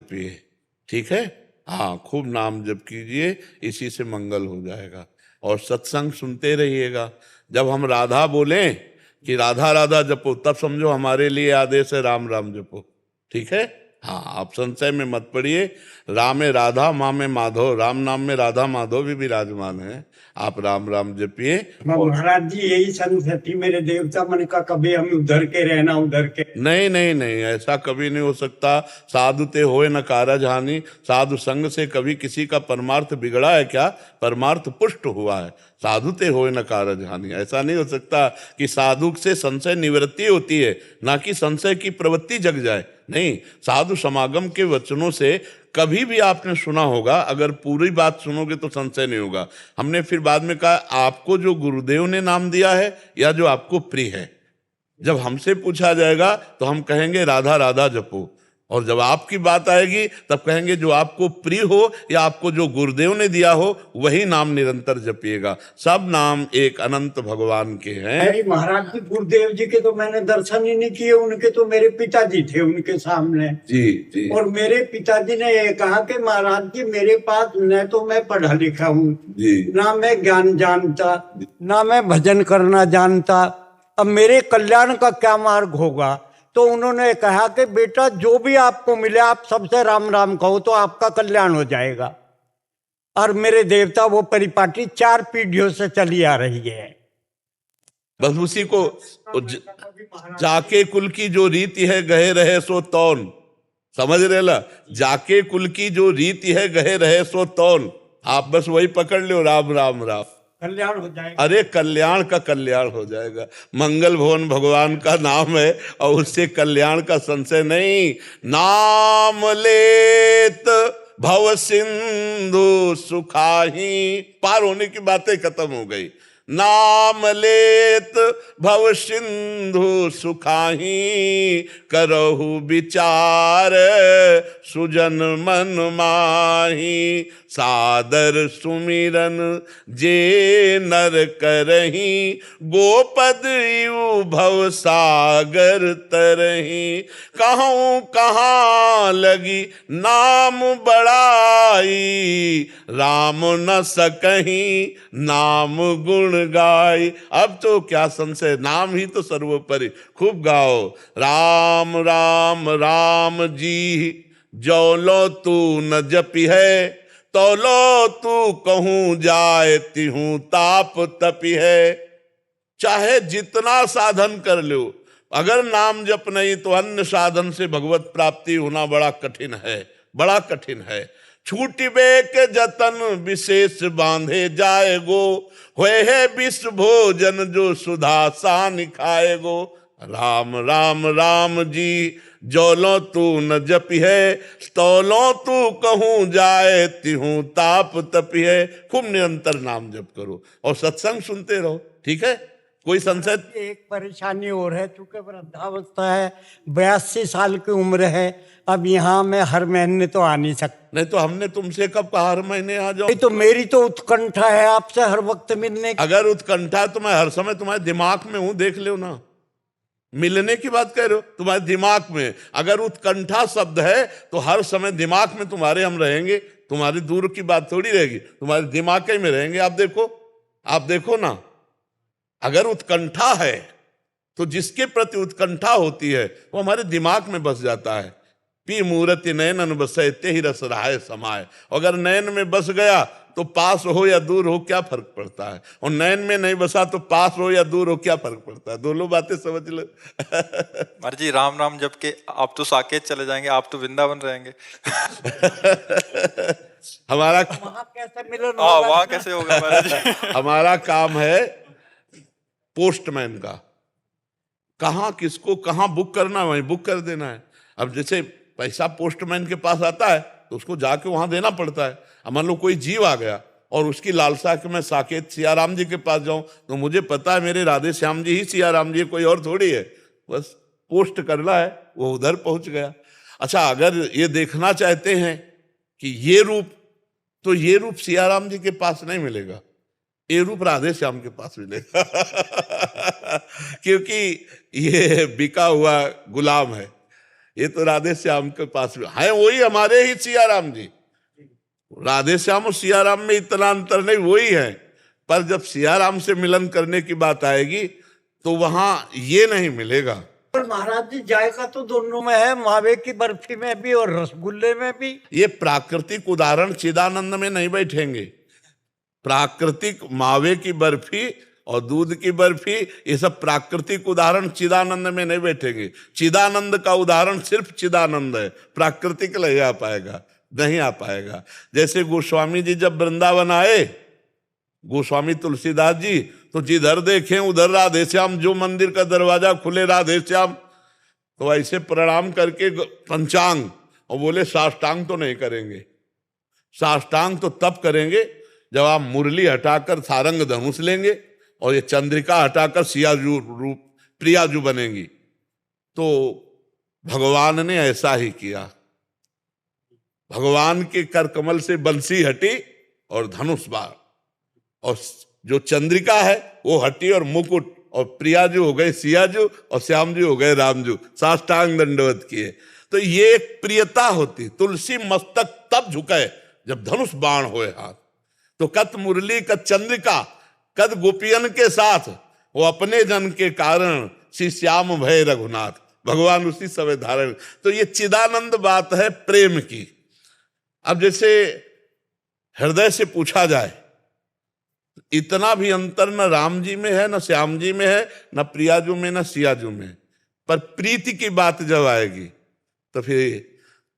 पिए, ठीक है। हाँ, खूब नाम जप कीजिए, इसी से मंगल हो जाएगा। और सत्संग सुनते रहिएगा। जब हम राधा बोलें कि राधा राधा जपो, तब समझो हमारे लिए आदेश है राम राम जपो, ठीक है। हाँ, आप संशय में मत पड़िए। राम में राधा, माँ में माधव, राम नाम में राधा माधव भी विराजमान है। आप राम राम जपिए। महाराज जी यही संस्कृति मेरे देवता मन का, कभी हम उधर के रहना उधर के। नहीं नहीं नहीं, ऐसा कभी नहीं हो सकता। साधु ते होए न कारज हानि, साधु संग से कभी किसी का परमार्थ बिगड़ा है क्या? परमार्थ पुष्ट हुआ है। साधु ते होए न कारज हानि, ऐसा नहीं हो सकता कि साधु से संशय निवृत्ति होती है, ना कि संशय की प्रवृत्ति जग जाए। नहीं, साधु समागम के वचनों से कभी भी आपने सुना होगा, अगर पूरी बात सुनोगे तो संशय नहीं होगा। हमने फिर बाद में कहा, आपको जो गुरुदेव ने नाम दिया है या जो आपको प्रिय है। जब हमसे पूछा जाएगा तो हम कहेंगे राधा राधा जपो, और जब आपकी बात आएगी तब कहेंगे जो आपको प्रिय हो या आपको जो गुरुदेव ने दिया हो वही नाम निरंतर जपिएगा। सब नाम एक अनंत भगवान के हैं। अरे महाराज जी, गुरुदेव जी के तो मैंने दर्शन ही नहीं किए, उनके तो मेरे पिताजी थे उनके सामने जी जी। और मेरे पिताजी ने ये कहा कि महाराज जी मेरे पास न तो मैं पढ़ा लिखा हूँ, ना मैं ज्ञान जानता, ना मैं भजन करना जानता, अब मेरे कल्याण का क्या मार्ग होगा। तो उन्होंने कहा कि बेटा जो भी आपको मिले आप सबसे राम राम कहो तो आपका कल्याण हो जाएगा। और मेरे देवता वो परिपाटी 4 पीढ़ियों से चली आ रही है। बस उसी को जाके कुल की जो रीति है गहे रहे सो तौन, समझ रहे ला? जाके कुल की जो रीति है गहे रहे सो तौन, आप बस वही पकड़ लो, राम राम राम, कल्याण हो जाएगा। अरे कल्याण का कल्याण हो जाएगा। मंगल भवन भगवान का नाम है और उससे कल्याण का संशय नहीं। नाम लेत भव सिंधु सुखाही, पार होने की बातें खत्म हो गई। नाम लेत भव सिंधु सुखाही, करहु विचार सुजन मन माही, सादर सुमिरन जे नर करही, गोपद यू भव सागर तरही, कहूँ कहाँ लगी नाम बड़ाई, राम न सकहीं नाम गुण गाय। अब तो क्या संशय, नाम ही तो सर्वोपरि, खूब गाओ। राम राम राम जी जो लो तू न जपी है, तो लो तू कहूँ जाए तिहूँ ताप तपी है। चाहे जितना साधन कर लो, अगर नाम जप नहीं तो अन्य साधन से भगवत प्राप्ति होना बड़ा कठिन है, बड़ा कठिन है। छूटिबे के जतन विशेष बांधे जाएगो, होए है विश्व भोजन जो सुधा सान खाएगो। राम राम राम जी जोलो तू न जपी है, तौलो तू कहूँ जाए तिहूँ ताप तपी है। खूब निरंतर नाम जप करो और सत्संग सुनते रहो, ठीक है। कोई संशय? एक परेशानी और है, चूंकि वृद्धावस्था है, 82 साल की उम्र है, अब यहाँ मैं हर महीने तो आ नहीं सकता। नहीं तो हमने तुमसे कब कहा हर महीने आ जाओ? तो मेरी तो उत्कंठा है आपसे हर वक्त मिलने की। अगर उत्कंठा तो मैं हर समय तुम्हारे दिमाग में हूं, देख लो ना। मिलने की बात कह रहे हो, तुम्हारे दिमाग में अगर उत्कंठा शब्द है तो हर समय दिमाग में तुम्हारे हम रहेंगे, तुम्हारी दूर की बात थोड़ी रहेगी, तुम्हारे दिमाग में रहेंगे। आप देखो ना, अगर उत्कंठा है तो जिसके प्रति उत्कंठा होती है वो हमारे दिमाग में बस जाता है। पी मूर्ति नयन बसे ते ही रस रहाय समाये। अगर नयन में बस गया तो पास हो या दूर हो क्या फर्क पड़ता है, और नयन में नहीं बसा तो पास हो या दूर हो क्या फर्क पड़ता है। दोनों बातें समझ लो। महाराज जी राम नाम जप के आप तो साकेत चले जाएंगे, आप तो वृंदावन रहेंगे। हमारा वहाँ कैसे मिलन हाँ, होगा? वहाँ कैसे होगा महाराज जी? हमारा काम है पोस्टमैन का, कहाँ किसको कहाँ बुक करना है वहीं बुक कर देना है। अब जैसे पैसा पोस्टमैन के पास आता है तो उसको जाके वहां देना पड़ता है। अब मान लो कोई जीव आ गया और उसकी लालसा कि मैं साकेत सियाराम जी के पास जाऊं, तो मुझे पता है मेरे राधे श्याम जी ही सियाराम जी, कोई और थोड़ी है, बस पोस्ट करना है, वो उधर पहुंच गया। अच्छा, अगर ये देखना चाहते हैं कि ये रूप, तो ये रूप सियाराम जी के पास नहीं मिलेगा, ये रूप राधे श्याम के पास मिलेगा। क्योंकि ये बिका हुआ गुलाम है, ये तो राधे श्याम के पास में है, वही हमारे ही सिया राम जी। राधे श्याम और सिया राम में इतना अंतर नहीं, वही है। पर जब सिया राम से मिलन करने की बात आएगी तो वहां ये नहीं मिलेगा। पर महाराज जी जायका तो दोनों में है, मावे की बर्फी में भी और रसगुल्ले में भी। ये प्राकृतिक उदाहरण चिदानंद में नहीं बैठेंगे। प्राकृतिक मावे की बर्फी और दूध की बर्फी, ये सब प्राकृतिक उदाहरण चिदानंद में नहीं बैठेंगे। चिदानंद का उदाहरण सिर्फ चिदानंद है, प्राकृतिक नहीं आ पाएगा, नहीं आ पाएगा। जैसे गोस्वामी जी जब वृंदावन आए, गोस्वामी तुलसीदास जी, तो जिधर देखें उधर राधे श्याम, जो मंदिर का दरवाजा खुले राधे श्याम। तो ऐसे प्रणाम करके पंचांग, और बोले साष्टांग तो नहीं करेंगे। साष्टांग तो तब करेंगे जब आप मुरली हटाकर सारंग धनुष लेंगे और ये चंद्रिका हटाकर सियाजू रूप प्रियाजू बनेंगी। तो भगवान ने ऐसा ही किया। भगवान के कर कमल से बंसी हटी और धनुष बाण, और जो चंद्रिका है वो हटी और मुकुट, और प्रियाजू हो गए सियाजू और श्यामजू हो गए रामजू, साष्टांग दंडवत किए। तो ये एक प्रियता होती। तुलसी मस्तक तब झुके जब धनुष बाण होए हाथ। तो कत मुरली कत चंद्रिका कद गोपियन के साथ, वो अपने जन के कारण श्री श्याम भय रघुनाथ, भगवान उसी समय धारण। तो ये चिदानंद बात है प्रेम की। अब जैसे हृदय से पूछा जाए, इतना भी अंतर न राम जी में है, न श्याम जी में है, न प्रियाजू में, न सियाजू में। पर प्रीति की बात जब आएगी तो फिर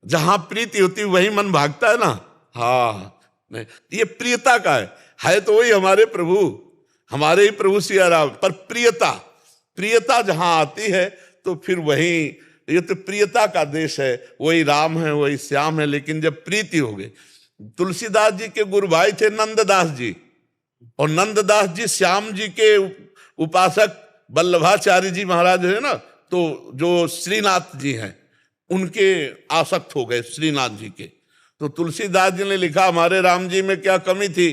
जहां प्रीति होती वही मन भागता है ना। हाँ, नहीं, ये प्रियता का है तो वही हमारे प्रभु, हमारे ही प्रभु सिया राम। पर प्रियता जहां आती है तो फिर वही, ये तो प्रियता का देश है, वही राम है, वही श्याम है। लेकिन जब प्रीति हो गई, तुलसीदास जी के गुरु भाई थे नंददास जी, और नंददास जी श्याम जी के उपासक वल्लभाचार्य जी महाराज है ना, तो जो श्रीनाथ जी हैं उनके आसक्त हो गए, श्रीनाथ जी के। तो तुलसीदास जी ने लिखा, हमारे राम जी में क्या कमी थी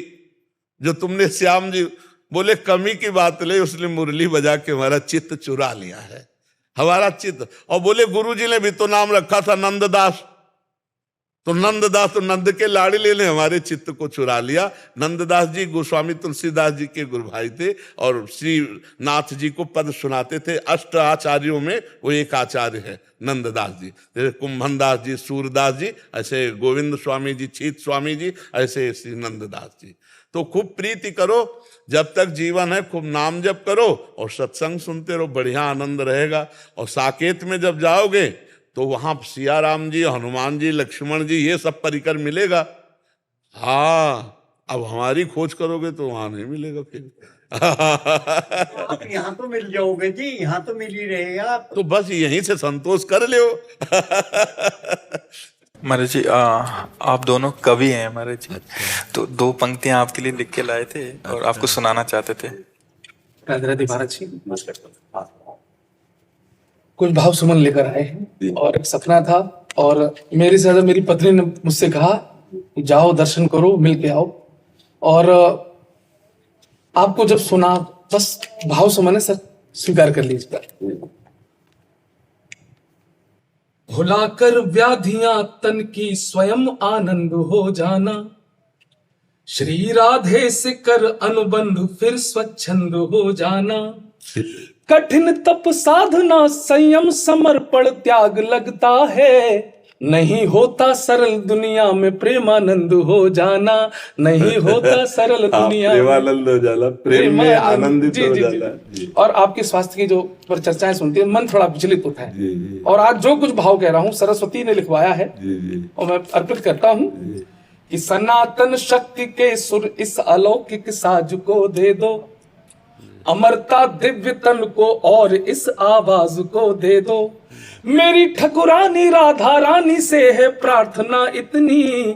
जो तुमने श्याम जी। बोले कमी की बात ले, उसने मुरली बजा के हमारा चित्त चुरा लिया है, हमारा चित्त। और बोले गुरु जी ने भी तो नाम रखा था नंददास, तो नंददास तो नंद के लाडले ने हमारे चित्त को चुरा लिया। नंददास जी गोस्वामी तुलसीदास जी के गुरु भाई थे और श्रीनाथ जी को पद सुनाते थे। अष्ट आचार्यों में वो एक आचार्य है नंददास जी। जैसे कुंभनदास जी, सूरदास जी, ऐसे गोविंद स्वामी जी, छीत स्वामी जी, ऐसे श्री नंददास जी। तो खूब प्रीति करो, जब तक जीवन है खूब नाम जप करो और सत्संग सुनते रहो, बढ़िया आनंद रहेगा। और साकेत में जब जाओगे तो वहां सिया राम जी, हनुमान जी, लक्ष्मण जी, ये सब परिकर मिलेगा। हाँ, अब हमारी खोज करोगे तो वहां नहीं मिलेगा फिर। आप यहाँ तो मिल जाओगे जी, यहाँ तो मिल ही रहेगा। तो बस यहीं से संतोष कर लो। महाराज जी आप दोनों कवि हैं महाराज जी, तो दो पंक्तियां आपके लिए लिख के लाए थे और आपको सुनाना चाहते थे। राधे राधे महाराज जी, कुछ भाव सुमन लेकर आए हैं। और एक सपना था, और मेरे से ज्यादा मेरी पत्नी ने मुझसे कहा जाओ दर्शन करो, मिल के आओ। और आपको जब सुना, बस भाव सुमन है सर, स्वीकार कर लीजिए। भुलाकर व्याधियां तन की स्वयं आनंद हो जाना, श्री राधे से कर अनुबंध फिर स्वच्छंद हो जाना। कठिन तप साधना संयम समर्पण त्याग लगता है, नहीं होता सरल दुनिया में प्रेमानंद हो जाना, नहीं होता सरल दुनिया प्रेमानंद हो जाना, प्रेम में आनंदित हो जाना। और आपके स्वास्थ्य की जो पर चर्चाएं सुनती है, मन थोड़ा विचलित होता है। और आज जो कुछ भाव कह रहा हूँ सरस्वती ने लिखवाया है और मैं अर्पित करता हूँ कि सनातन शक्ति के सुर इस अलौकिक साज को दे दो, अमरता दिव्य तन को और इस आवाज को दे दो। मेरी ठकुरानी राधा रानी से है प्रार्थना इतनी,